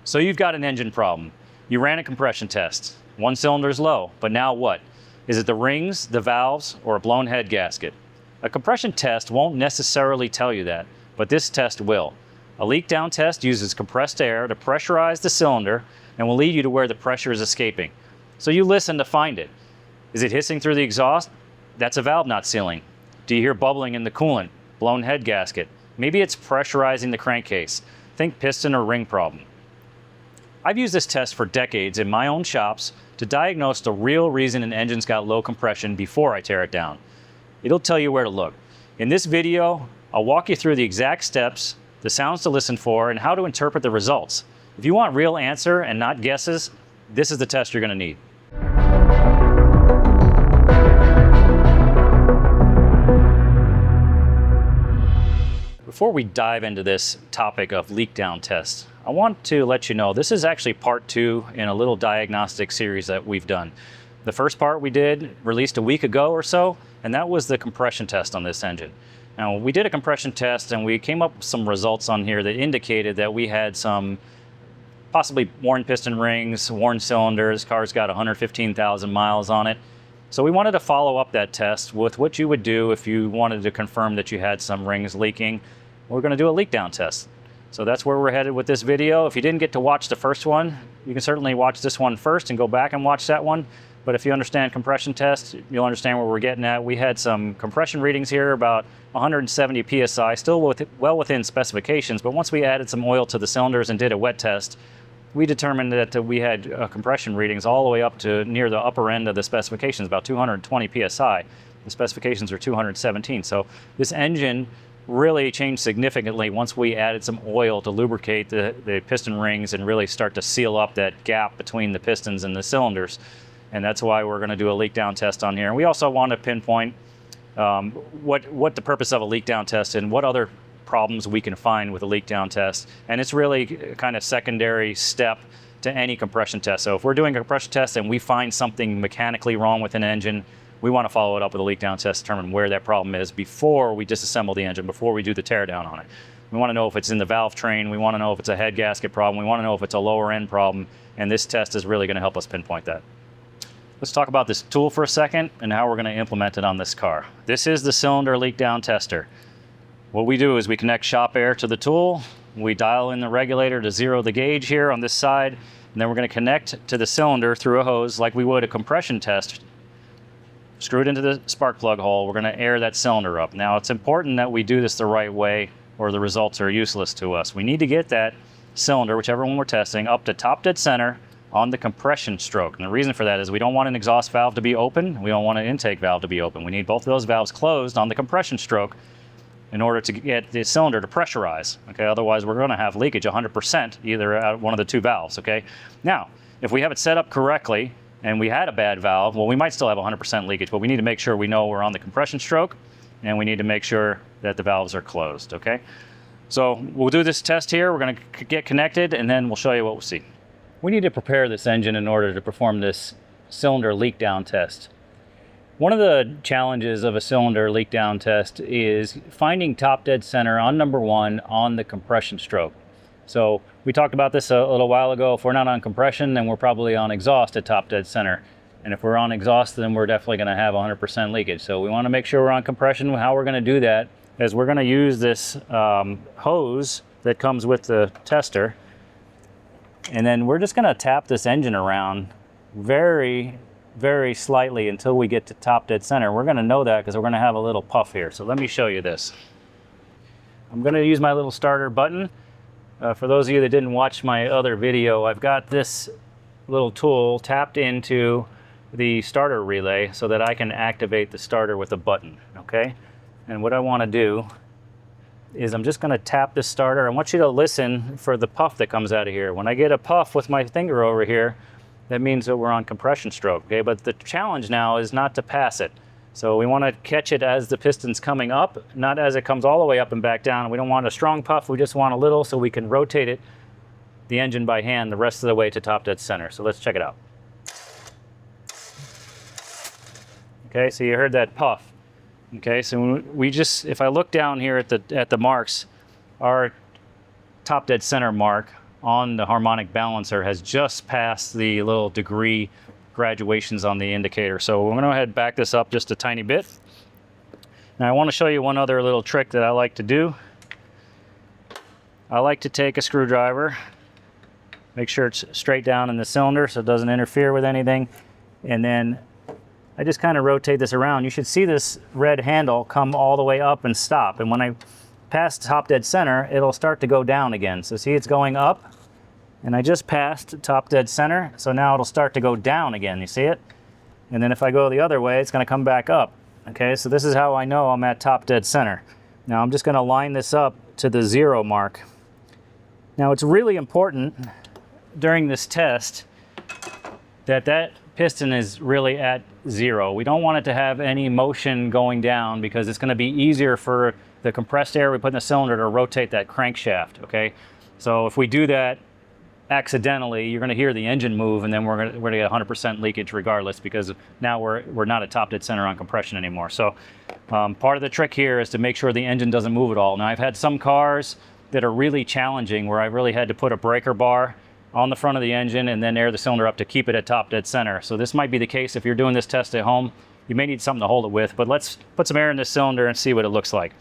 So you've got an engine problem. You ran a compression test. One cylinder's low, but now what? Is it the rings, the valves, or a blown head gasket? A compression test won't necessarily tell you that, but this test will. A leak down test uses compressed air to pressurize the cylinder and will lead you to where the pressure is escaping. So you listen to find it. Is it hissing through the exhaust? That's a valve not sealing. Do you hear bubbling in the coolant? Blown head gasket. Maybe it's pressurizing the crankcase. Think piston or ring problem. I've used this test for decades in my own shops to diagnose the real reason an engine's got low compression before I tear it down. It'll tell you where to look. In this video, I'll walk you through the exact steps, the sounds to listen for, and how to interpret the results. If you want real answer and not guesses, this is the test you're going to need. Before we dive into this topic of leak down tests, I want to let you know this is actually part 2 in a little diagnostic series that we've done. The first part we did released a week ago or so, and that was the compression test on this engine. Now, we did a compression test and we came up with some results on here that indicated that we had some possibly worn piston rings, worn cylinders. Car's got 115,000 miles on it. So we wanted to follow up that test with what you would do if you wanted to confirm that you had some rings leaking. We're going to do a leak down test. So that's where we're headed with this video. If you didn't get to watch the first one, you can certainly watch this one first and go back and watch that one. But if you understand compression tests, you'll understand where we're getting at. We had some compression readings here, about 170 PSI, still well within specifications. But once we added some oil to the cylinders and did a wet test, we determined that we had compression readings all the way up to near the upper end of the specifications, about 220 PSI. The specifications are 217. So this engine really changed significantly once we added some oil to lubricate the piston rings and really start to seal up that gap between the pistons and the cylinders. And that's why we're going to do a leak down test on here. And we also want to pinpoint what the purpose of a leak down test and what other problems we can find with a leak down test. And it's really kind of secondary step to any compression test. So if we're doing a compression test and we find something mechanically wrong with an engine, we want to follow it up with a leak down test, determine where that problem is before we disassemble the engine, before we do the tear down on it. We want to know if it's in the valve train, we want to know if it's a head gasket problem, we want to know if it's a lower end problem, and this test is really going to help us pinpoint that. Let's talk about this tool for a second and how we're going to implement it on this car. This is the cylinder leak down tester. What we do is we connect shop air to the tool, we dial in the regulator to zero the gauge here on this side, and then we're going to connect to the cylinder through a hose like we would a compression test. Screw it into the spark plug hole. We're going to air that cylinder up. Now, it's important that we do this the right way or the results are useless to us. We need to get that cylinder, whichever one we're testing, up to top dead center on the compression stroke. And the reason for that is we don't want an exhaust valve to be open. We don't want an intake valve to be open. We need both of those valves closed on the compression stroke in order to get the cylinder to pressurize. Okay, otherwise we're going to have leakage 100% either out one of the two valves. Okay, now if we have it set up correctly and we had a bad valve, well, we might still have 100% leakage, but we need to make sure we know we're on the compression stroke and we need to make sure that the valves are closed. Okay, so we'll do this test here. We're going to get connected and then we'll show you what we'll see. We need to prepare this engine in order to perform this cylinder leak down test. One of the challenges of a cylinder leak down test is finding top dead center on number 1 on the compression stroke. So we talked about this a little while ago. If we're not on compression, then we're probably on exhaust at top dead center. And if we're on exhaust, then we're definitely going to have 100% leakage. So we want to make sure we're on compression. How we're going to do that is we're going to use this hose that comes with the tester. And then we're just going to tap this engine around very, very slightly until we get to top dead center. We're going to know that because we're going to have a little puff here. So let me show you this. I'm going to use my little starter button. For those of you that didn't watch my other video, I've got this little tool tapped into the starter relay so that I can activate the starter with a button, okay? And what I want to do is I'm just going to tap this starter. I want you to listen for the puff that comes out of here. When I get a puff with my finger over here, that means that we're on compression stroke, okay? But the challenge now is not to pass it. So we want to catch it as the piston's coming up, not as it comes all the way up and back down. We don't want a strong puff, we just want a little so we can rotate it, the engine by hand, the rest of the way to top dead center. So let's check it out. Okay, so you heard that puff. Okay, so we just, if I look down here at the marks, our top dead center mark on the harmonic balancer has just passed the little degree graduations on the indicator. So we're going to go ahead and back this up just a tiny bit. Now I want to show you one other little trick that I like to do. I like to take a screwdriver, make sure it's straight down in the cylinder so it doesn't interfere with anything, and then I just kind of rotate this around. You should see this red handle come all the way up and stop, and when I pass top dead center, it'll start to go down again. So see, it's going up, and I just passed top dead center, so now it'll start to go down again. You see it? And then if I go the other way, it's going to come back up. Okay, so this is how I know I'm at top dead center. Now I'm just going to line this up to the 0 mark. Now it's really important during this test that piston is really at 0. We don't want it to have any motion going down because it's going to be easier for the compressed air we put in the cylinder to rotate that crankshaft, okay? So if we do that accidentally, you're going to hear the engine move, and then we're going to get 100% leakage regardless, because now we're not at top dead center on compression anymore. So part of the trick here is to make sure the engine doesn't move at all. Now I've had some cars that are really challenging where I really had to put a breaker bar on the front of the engine and then air the cylinder up to keep it at top dead center. So this might be the case if you're doing this test at home. You may need something to hold it with, but let's put some air in this cylinder and see what it looks like.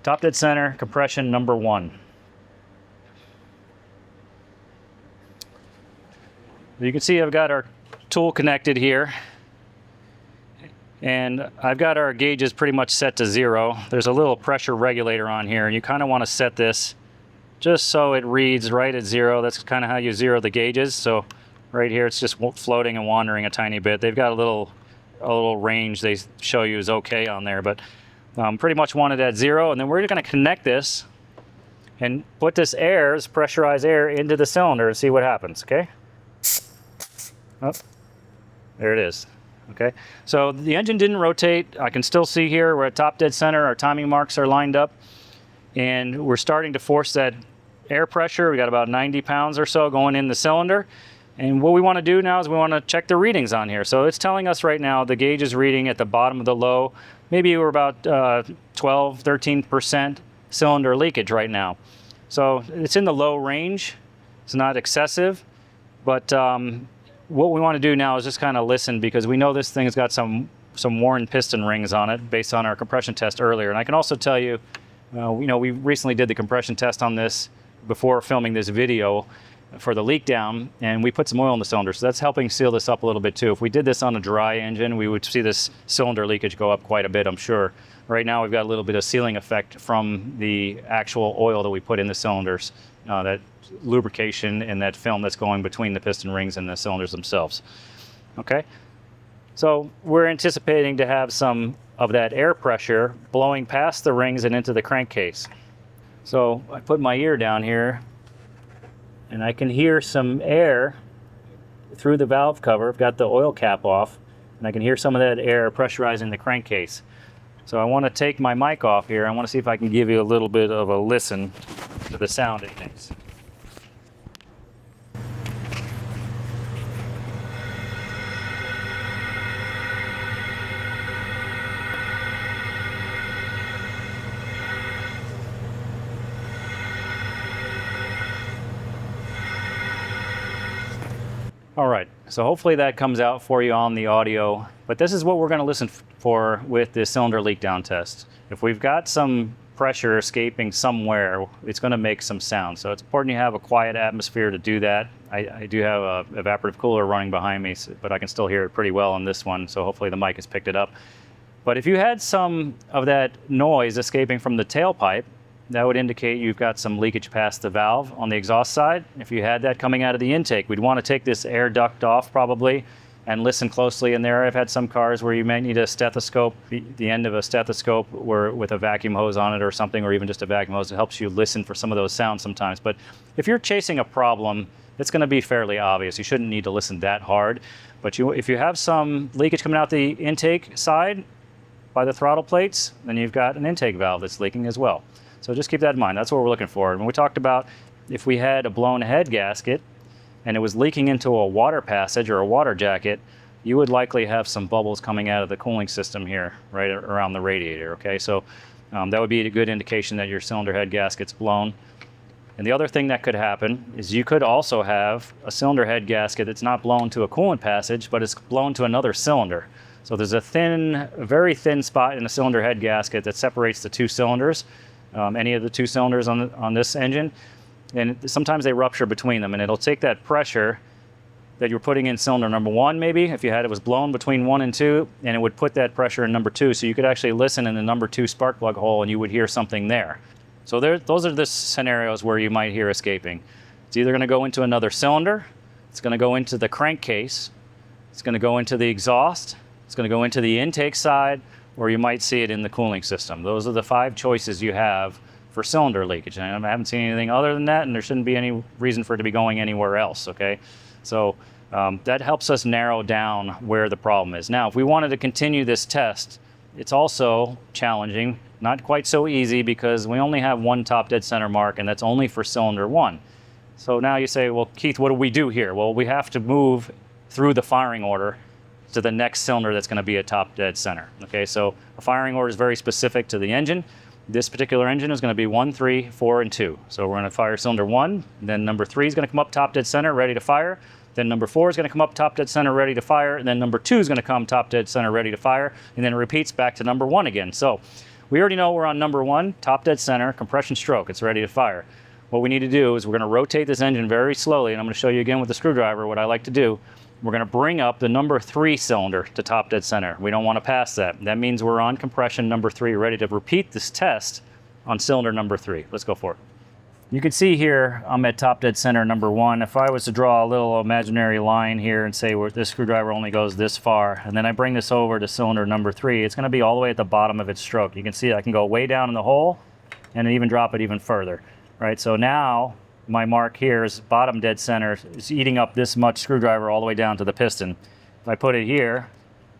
Top dead center, compression number 1. You can see I've got our tool connected here, and I've got our gauges pretty much set to 0. There's a little pressure regulator on here, and you kind of want to set this just so it reads right at 0. That's kind of how you zero the gauges. So right here it's just floating and wandering a tiny bit. They've got a little range they show you is okay on there, but pretty much want it at 0. And then we're going to connect this and put this air, this pressurized air, into the cylinder and see what happens, okay? Oh, there it is. Okay, so the engine didn't rotate. I can still see here we're at top dead center. Our timing marks are lined up, and we're starting to force that air pressure. We got about 90 pounds or so going in the cylinder. And what we want to do now is we want to check the readings on here. So it's telling us right now the gauge is reading at the bottom of the low. Maybe we're about 12, 13% cylinder leakage right now. So it's in the low range. It's not excessive, but what we want to do now is just kind of listen, because we know this thing's got some worn piston rings on it based on our compression test earlier. And I can also tell you, we recently did the compression test on this before filming this video for the leak down, and we put some oil in the cylinder, so that's helping seal this up a little bit too. If we did this on a dry engine, we would see this cylinder leakage go up quite a bit, I'm sure. Right now we've got a little bit of sealing effect from the actual oil that we put in the cylinders, that lubrication and that film that's going between the piston rings and the cylinders themselves. Okay, so we're anticipating to have some of that air pressure blowing past the rings and into the crankcase. So I put my ear down here, and I can hear some air through the valve cover. I've got the oil cap off, and I can hear some of that air pressurizing the crankcase. So I want to take my mic off here. I want to see if I can give you a little bit of a listen to the sound it makes. All right, so hopefully that comes out for you on the audio, but this is what we're going to listen for with the cylinder leak down test. If we've got some pressure escaping somewhere, it's going to make some sound. So it's important you have a quiet atmosphere to do that. I do have a evaporative cooler running behind me, but I can still hear it pretty well on this one, so hopefully the mic has picked it up. But if you had some of that noise escaping from the tailpipe, that would indicate you've got some leakage past the valve on the exhaust side. If you had that coming out of the intake, we'd want to take this air duct off probably and listen closely in there. I've had some cars where you might need a stethoscope, the end of a stethoscope with a vacuum hose on it or something, or even just a vacuum hose. It helps you listen for some of those sounds sometimes. But if you're chasing a problem, it's going to be fairly obvious. You shouldn't need to listen that hard. But if you have some leakage coming out the intake side by the throttle plates, then you've got an intake valve that's leaking as well. So just keep that in mind. That's what we're looking for. And we talked about if we had a blown head gasket and it was leaking into a water passage or a water jacket, you would likely have some bubbles coming out of the cooling system here, right around the radiator, okay? So that would be a good indication that your cylinder head gasket's blown. And the other thing that could happen is you could also have a cylinder head gasket that's not blown to a coolant passage, but it's blown to another cylinder. So there's a very thin spot in the cylinder head gasket that separates the two cylinders, any of the two cylinders on this engine. And sometimes they rupture between them, and it'll take that pressure that you're putting in cylinder number 1, maybe, if you had it was blown between 1 and 2, and it would put that pressure in number 2. So you could actually listen in the number 2 spark plug hole and you would hear something there. So those are the scenarios where you might hear escaping. It's either going to go into another cylinder, it's going to go into the crankcase, it's going to go into the exhaust, it's going to go into the intake side, or you might see it in the cooling system. Those are the 5 choices you have for cylinder leakage. And I haven't seen anything other than that, and there shouldn't be any reason for it to be going anywhere else, okay? So that helps us narrow down where the problem is. Now, if we wanted to continue this test, it's also challenging. Not quite so easy because we only have one top dead center mark, and that's only for cylinder 1. So now you say, well, Keith, what do we do here? Well, we have to move through the firing order to the next cylinder that's going to be a top dead center. Okay, so a firing order is very specific to the engine. This particular engine is going to be 1, 3, 4, and 2. So we're going to fire cylinder 1, then number 3 is going to come up top dead center, ready to fire. Then number 4 is going to come up top dead center, ready to fire. And then number 2 is going to come top dead center, ready to fire. And then it repeats back to number 1 again. So we already know we're on number 1, top dead center, compression stroke. It's ready to fire. What we need to do is we're going to rotate this engine very slowly, and I'm going to show you again with the screwdriver what I like to do. We're going to bring up the number 3 cylinder to top dead center. We don't want to pass that. That means we're on compression number 3, ready to repeat this test on cylinder number 3. Let's go for it. You can see here I'm at top dead center number 1. If I was to draw a little imaginary line here and say where this screwdriver only goes this far, and then I bring this over to cylinder number 3, it's going to be all the way at the bottom of its stroke. You can see I can go way down in the hole and even drop it even further. Right, so now my mark here is bottom dead center. It's eating up this much screwdriver all the way down to the piston. If I put it here,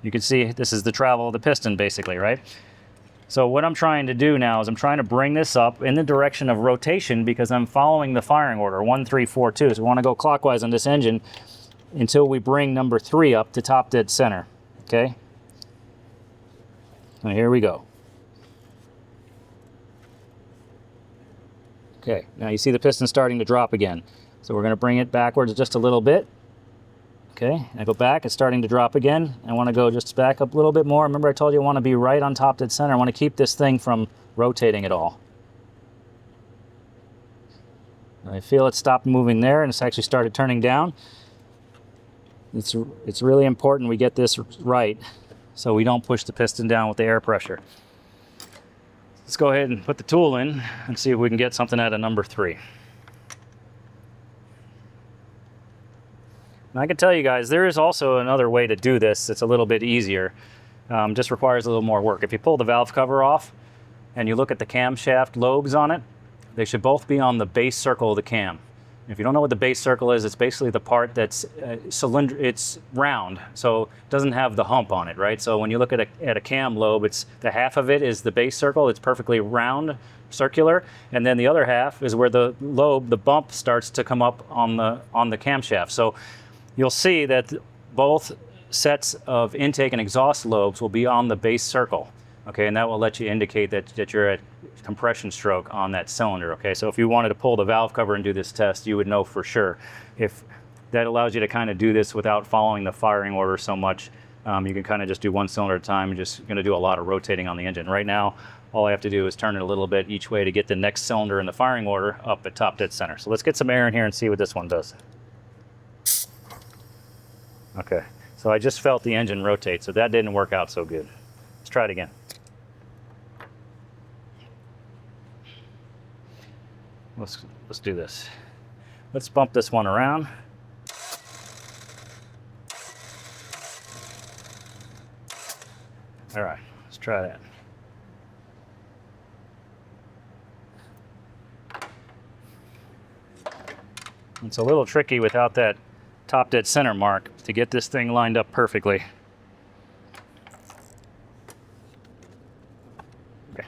you can see this is the travel of the piston basically, right? So what I'm trying to do now is I'm trying to bring this up in the direction of rotation because I'm following the firing order, 1, 3, 4, 2. So we want to go clockwise on this engine until we bring number 3 up to top dead center, okay? So here we go. Okay, now you see the piston starting to drop again. So we're going to bring it backwards just a little bit. Okay, I go back, it's starting to drop again. I want to go just back up a little bit more. Remember I told you I want to be right on top dead center. I want to keep this thing from rotating at all. I feel it stopped moving there and it's actually started turning down. It's really important we get this right so we don't push the piston down with the air pressure. Let's go ahead and put the tool in and see if we can get something out of number 3. Now I can tell you guys, there is also another way to do this. It's a little bit easier, just requires a little more work. If you pull the valve cover off and you look at the camshaft lobes on it, they should both be on the base circle of the cam. If you don't know what the base circle is, it's basically the part that's it's round, so it doesn't have the hump on it, right? So when you look at a cam lobe, it's the half of it is the base circle. It's perfectly round, circular, and then the other half is where the lobe, the bump, starts to come up on the camshaft. So you'll see that both sets of intake and exhaust lobes will be on the base circle, okay? And that will let you indicate that you're at compression stroke on that cylinder, okay? So if you wanted to pull the valve cover and do this test, you would know for sure. If that allows you to kind of do this without following the firing order so much, you can kind of just do one cylinder at a time. You're just going to do a lot of rotating on the engine. Right now, all I have to do is turn it a little bit each way to get the next cylinder in the firing order up at top dead center. So let's get some air in here and see what this one does. Okay, so I just felt the engine rotate, so that didn't work out so good. Let's try it again. Let's do this. Let's bump this one around. All right, let's try that. It's a little tricky without that top dead center mark to get this thing lined up perfectly. Okay.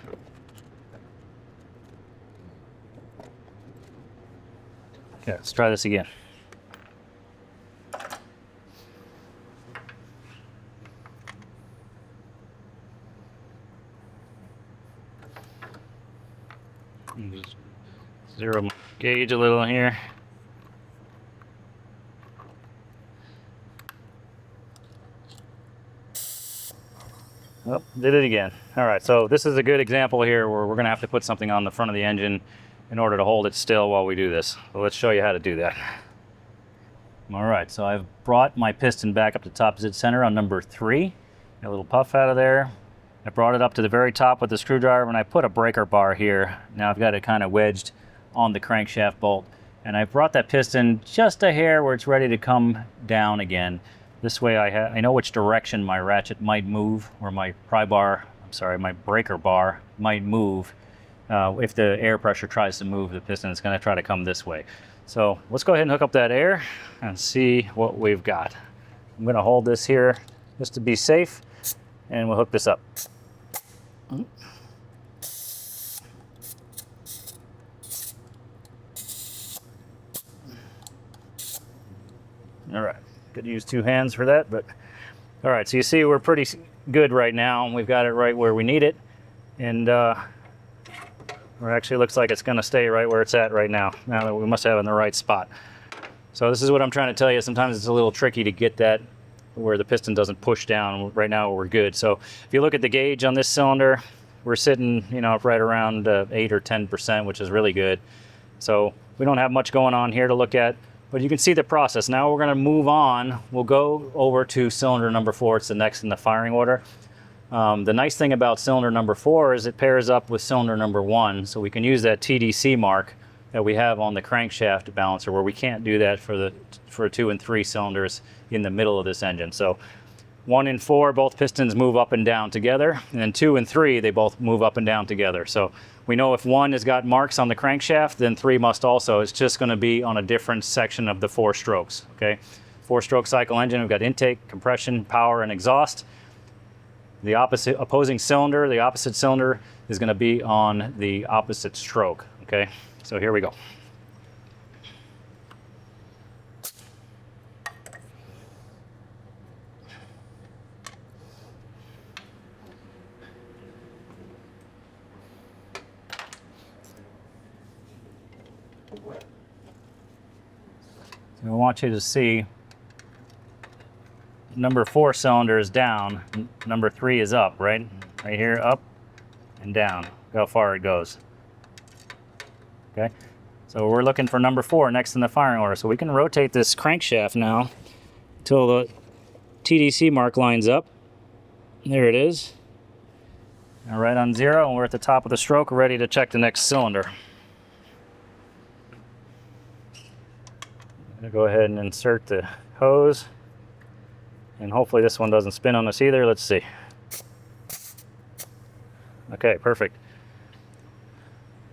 Okay, let's try this again. Zero my gauge a little here. Oh, did it again. All right, so this is a good example here where we're gonna have to put something on the front of the engine in order to hold it still while we do this. So let's show you how to do that. All right, so I've brought my piston back up to top dead center on number 3. Got a little puff out of there. I brought it up to the very top with the screwdriver, and I put a breaker bar here. Now I've got it kind of wedged on the crankshaft bolt. And I brought that piston just a hair where it's ready to come down again. This way I know which direction my ratchet might move, or my my breaker bar might move. If the air pressure tries to move the piston, it's going to try to come this way. So let's go ahead and hook up that air and see what we've got. I'm going to hold this here just to be safe, and we'll hook this up. All right, could use 2 hands for that, but all right, so you see we're pretty good right now, and we've got it right where we need it, and it actually looks like it's going to stay right where it's at right now that we must have it in the right spot. So this is what I'm trying to tell you. Sometimes it's a little tricky to get that where the piston doesn't push down. Right now we're good. So if you look at the gauge on this cylinder, we're sitting, right around 8 or 10%, which is really good. So we don't have much going on here to look at, but you can see the process. Now we're going to move on. We'll go over to cylinder number 4. It's the next in the firing order. The nice thing about cylinder number 4 is it pairs up with cylinder number 1, so we can use that TDC mark that we have on the crankshaft balancer, where we can't do that for 2 and 3 cylinders in the middle of this engine. So 1 and 4, both pistons move up and down together, and then 2 and 3, they both move up and down together. So we know if 1 has got marks on the crankshaft, then 3 must also. It's just going to be on a different section of the 4 strokes. Okay, 4-stroke cycle engine. We've got intake, compression, power, and exhaust. The opposing cylinder, the opposite cylinder, is going to be on the opposite stroke. Okay, so here we go. So I want you to see number 4 cylinder is down, number 3 is up, right? Right here, up and down. Look how far it goes. Okay, so we're looking for number 4 next in the firing order. So we can rotate this crankshaft now until the TDC mark lines up. There it is. Now right on 0, and we're at the top of the stroke, ready to check the next cylinder. I'm gonna go ahead and insert the hose. And hopefully this one doesn't spin on us either. Let's see. Okay, perfect.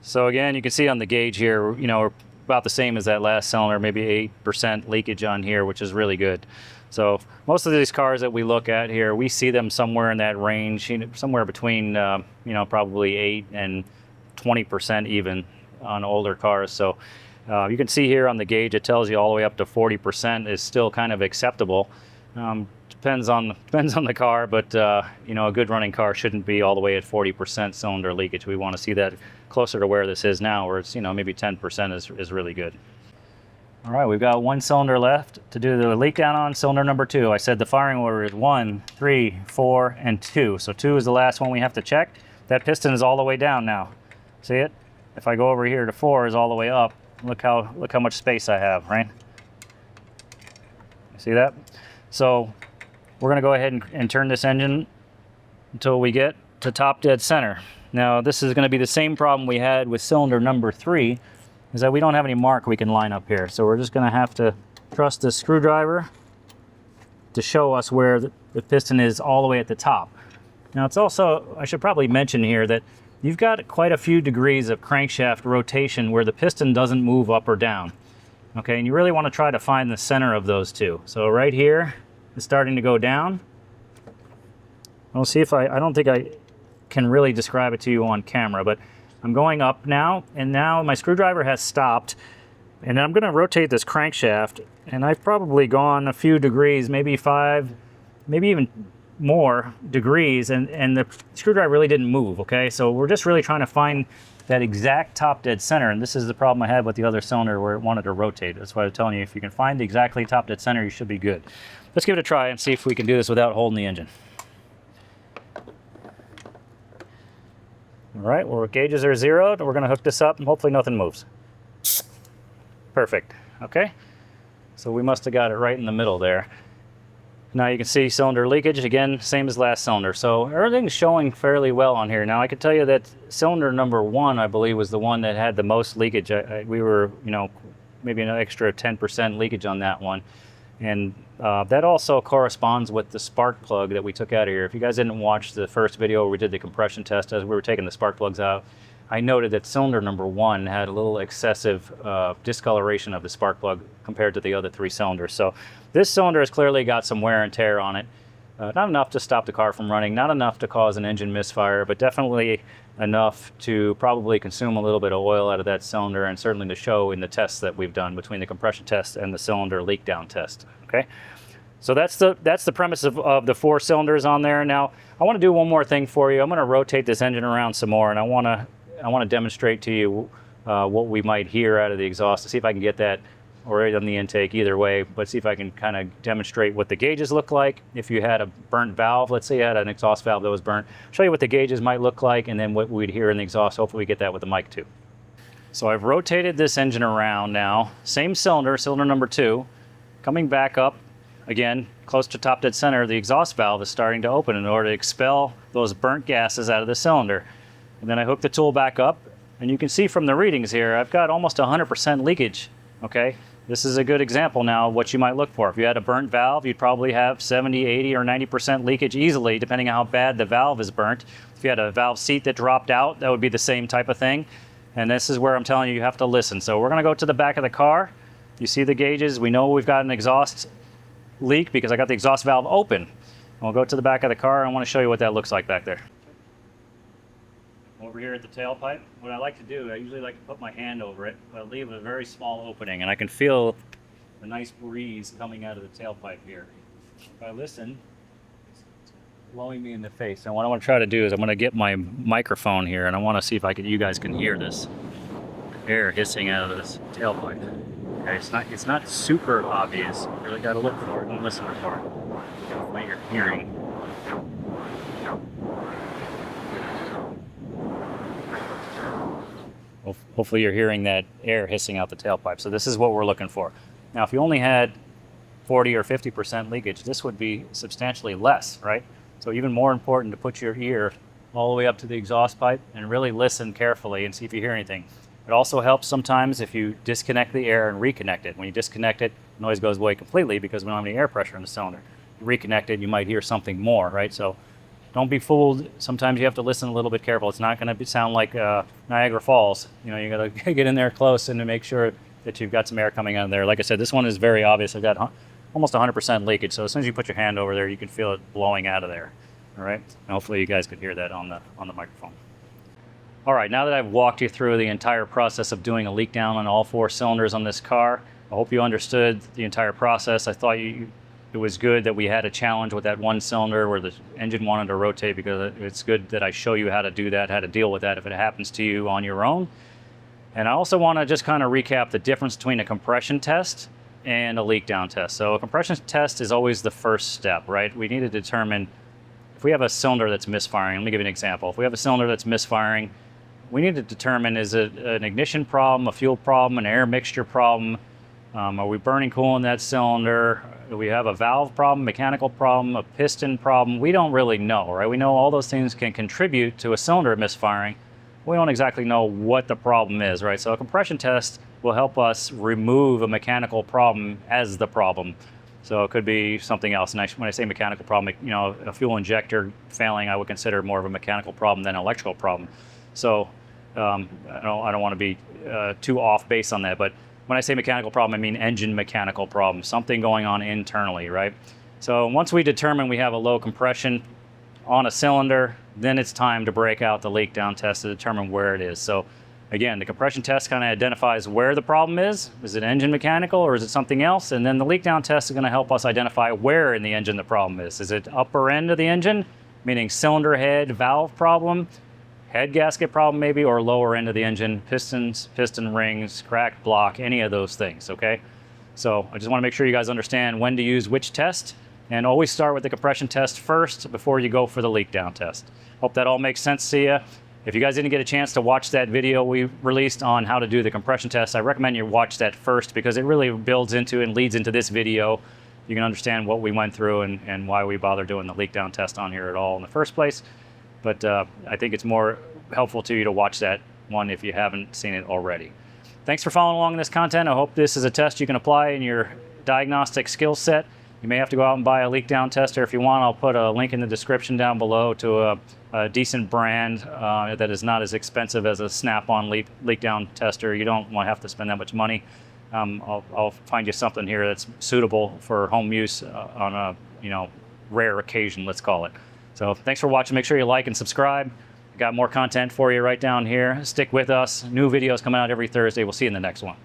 So again, you can see on the gauge here, we're about the same as that last cylinder, maybe 8% leakage on here, which is really good. So most of these cars that we look at here, we see them somewhere in that range, somewhere between, probably 8 and 20% even on older cars. So you can see here on the gauge, it tells you all the way up to 40% is still kind of acceptable. Depends on the car, but a good running car shouldn't be all the way at 40% cylinder leakage. We want to see that closer to where this is now, where it's maybe 10% is really good. All right, we've got 1 cylinder left to do the leak down on, cylinder number 2. I said the firing order is 1, 3, 4, and 2. So 2 is the last one we have to check. That piston is all the way down now. See it? If I go over here to 4 is all the way up. Look how much space I have, right? See that? So we're going to go ahead and turn this engine until we get to top dead center. Now this is going to be the same problem we had with cylinder number 3, is that we don't have any mark we can line up here. So we're just going to have to trust the screwdriver to show us where the piston is all the way at the top. Now it's also, I should probably mention here that you've got quite a few degrees of crankshaft rotation where the piston doesn't move up or down. Okay, and you really want to try to find the center of those two. So right here is starting to go down. We'll see if I don't think I can really describe it to you on camera, but I'm going up now, and now my screwdriver has stopped, and I'm going to rotate this crankshaft, and I've probably gone a few degrees, maybe 5, maybe even more degrees, and the screwdriver really didn't move. Okay, so we're just really trying to find that exact top dead center, and this is the problem I had with the other cylinder where it wanted to rotate. That's why I'm telling you, if you can find the exactly top dead center, you should be good. Let's give it a try and see if we can do this without holding the engine. All right, well, our gauges are zeroed. We're gonna hook this up and hopefully nothing moves. Perfect, okay? So we must have got it right in the middle there. Now you can see cylinder leakage, again, same as last cylinder. So everything's showing fairly well on here. Now I can tell you that cylinder number 1, I believe, was the one that had the most leakage. We were, you know, maybe an extra 10% leakage on that one. And that also corresponds with the spark plug that we took out of here. If you guys didn't watch the first video where we did the compression test as we were taking the spark plugs out, I noted that cylinder number 1 had a little excessive discoloration of the spark plug compared to the other 3 cylinders. So this cylinder has clearly got some wear and tear on it. Not enough to stop the car from running, not enough to cause an engine misfire, but definitely enough to probably consume a little bit of oil out of that cylinder, and certainly to show in the tests that we've done between the compression test and the cylinder leak down test. Okay, so that's the premise of the 4 cylinders on there. Now I want to do one more thing for you. I'm going to rotate this engine around some more, and I want to demonstrate to you what we might hear out of the exhaust, to see if I can get that right on the intake, either way, but see if I can kind of demonstrate what the gauges look like. If you had a burnt valve, let's say you had an exhaust valve that was burnt, show you what the gauges might look like, and then what we'd hear in the exhaust. Hopefully we get that with the mic too. So I've rotated this engine around now, same cylinder, cylinder number 2, coming back up, again, close to top dead center, the exhaust valve is starting to open in order to expel those burnt gases out of the cylinder. And then I hook the tool back up, and you can see from the readings here, I've got almost 100% leakage, okay? This is a good example now of what you might look for. If you had a burnt valve, you'd probably have 70, 80, or 90% leakage easily, depending on how bad the valve is burnt. If you had a valve seat that dropped out, that would be the same type of thing. And this is where I'm telling you, you have to listen. So we're gonna go to the back of the car. You see the gauges. We know we've got an exhaust leak because I got the exhaust valve open. We'll go to the back of the car, and I wanna show you what that looks like back there. Over here at the tailpipe, what I like to do, I usually like to put my hand over it, but leave a very small opening, and I can feel a nice breeze coming out of the tailpipe here. If I listen, it's blowing me in the face. And what I want to try to do is I'm going to get my microphone here, and I want to see if you guys can hear this air hissing out of this tailpipe. Okay, it's not super obvious. You really got to look for it and listen for it. What you're hearing. Hopefully you're hearing that air hissing out the tailpipe. So this is what we're looking for. Now, if you only had 40 or 50% leakage, this would be substantially less, right? So even more important to put your ear all the way up to the exhaust pipe and really listen carefully and see if you hear anything. It also helps sometimes if you disconnect the air and reconnect it. When you disconnect it, the noise goes away completely because we don't have any air pressure in the cylinder. You reconnect it, you might hear something more, right? So don't be fooled. Sometimes you have to listen a little bit careful. It's not going to sound like Niagara Falls. You know, you got to get in there close and to make sure that you've got some air coming out of there. Like I said, this one is very obvious. I've got almost 100% leakage. So as soon as you put your hand over there, you can feel it blowing out of there. All right. And hopefully you guys could hear that on the microphone. All right. Now that I've walked you through the entire process of doing a leak down on all 4 cylinders on this car, I hope you understood the entire process. I thought it was good that we had a challenge with that one cylinder where the engine wanted to rotate, because it's good that I show you how to do that, how to deal with that if it happens to you on your own. And I also want to just kind of recap the difference between a compression test and a leak down test. So a compression test is always the first step, right? We need to determine if we have a cylinder that's misfiring. Let me give you an example. If we have a cylinder that's misfiring, we need to determine, is it an ignition problem, a fuel problem, an air mixture problem? Are we burning coolant in that cylinder? Do we have a valve problem, mechanical problem, a piston problem? We don't really know, right? We know all those things can contribute to a cylinder misfiring. We don't exactly know what the problem is, right? So a compression test will help us remove a mechanical problem as the problem. So it could be something else. And when I say mechanical problem, you know, a fuel injector failing, I would consider more of a mechanical problem than an electrical problem. So I don't want to be too off base on that, but when I say mechanical problem, I mean engine mechanical problem, something going on internally, right? So once we determine we have a low compression on a cylinder, then it's time to break out the leak down test to determine where it is. So again, the compression test kind of identifies where the problem is. Is it engine mechanical or is it something else? And then the leak down test is going to help us identify where in the engine the problem is. Is it upper end of the engine, meaning cylinder head, valve problem? head gasket problem maybe, or lower end of the engine, pistons, piston rings, cracked block, any of those things, okay? So I just want to make sure you guys understand when to use which test, and always start with the compression test first before you go for the leak down test. Hope that all makes sense to you. If you guys didn't get a chance to watch that video we released on how to do the compression test, I recommend you watch that first because it really builds into and leads into this video. You can understand what we went through and why we bother doing the leak down test on here at all in the first place. But I think it's more helpful to you to watch that one if you haven't seen it already. Thanks for following along in this content. I hope this is a test you can apply in your diagnostic skill set. You may have to go out and buy a leak down tester if you want. I'll put a link in the description down below to a decent brand that is not as expensive as a snap-on leak down tester. You don't want to have to spend that much money. I'll find you something here that's suitable for home use on a rare occasion, let's call it. So thanks for watching. Make sure you like and subscribe. Got more content for you right down here. Stick with us. New videos coming out every Thursday. We'll see you in the next one.